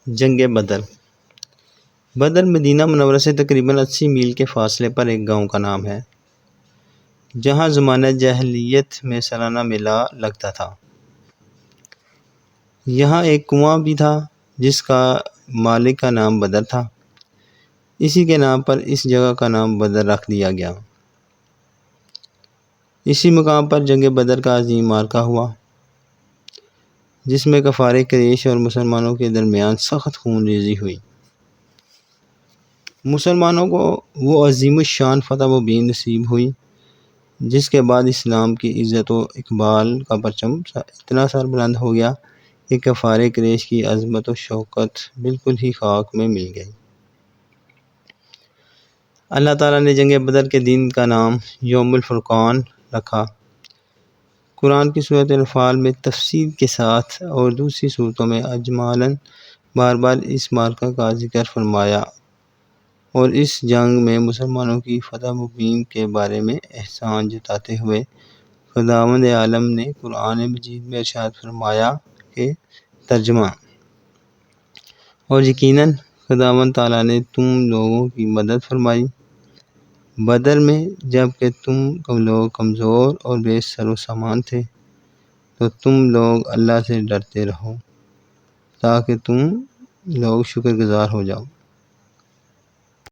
جنگ بدر۔ بدر مدینہ منورہ سے تقریباً 80 میل کے فاصلے پر ایک گاؤں کا نام ہے، جہاں زمانہ جاہلیت میں سالانہ میلہ لگتا تھا۔ یہاں ایک کنواں بھی تھا جس کا مالک کا نام بدر تھا۔ اسی کے نام پر اس جگہ کا نام بدر رکھ دیا گیا۔ اسی مقام پر جنگ بدر کا عظیم معرکہ ہوا، جس میں کفار قریش اور مسلمانوں کے درمیان سخت خون ریزی ہوئی۔ مسلمانوں کو وہ عظیم الشان فتح مبین نصیب ہوئی، جس کے بعد اسلام کی عزت و اقبال کا پرچم اتنا سربلند ہو گیا کہ کفار قریش کی عظمت و شوکت بالکل ہی خاک میں مل گئی۔ اللہ تعالیٰ نے جنگ بدر کے دن کا نام یوم الفرقان رکھا۔ قرآن کی سورۃ انفال میں تفصیل کے ساتھ اور دوسری صورتوں میں اجمالاً بار بار اس معرکہ کا ذکر فرمایا اور اس جنگ میں مسلمانوں کی فتح مبین کے بارے میں احسان جتاتے ہوئے خداوند عالم نے قرآن مجید میں ارشاد فرمایا کہ ترجمہ: اور یقیناً خداوند تعالیٰ نے تم لوگوں کی مدد فرمائی بدر میں، جب کہ تم لوگ کمزور اور بے سر و سامان تھے، تو تم لوگ اللہ سے ڈرتے رہو تاکہ تم لوگ شکر گزار ہو جاؤ۔